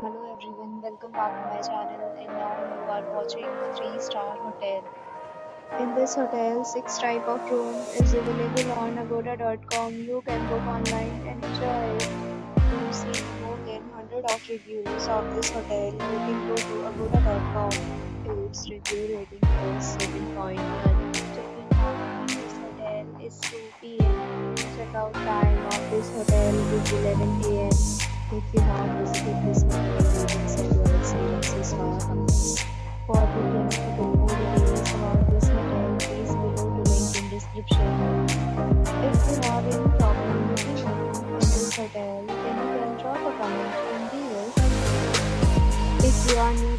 Hello everyone, welcome back to my channel and now you are watching a 3-star hotel. In this hotel, 6 type of room is available on agoda.com. You can book online and enjoy it. To see more than 100 of reviews of this hotel, you can go to agoda.com. Its review rating is 7.1. Check-in time in this hotel is 2 p.m. Check-out time of this hotel is 11 a.m. If you have visited this hotel, you can share your experiences via comments. For booking or more details about this hotel, please below the link in description. If you have any problem booking a room in this hotel, then you can drop a comment and we will help you. If you are new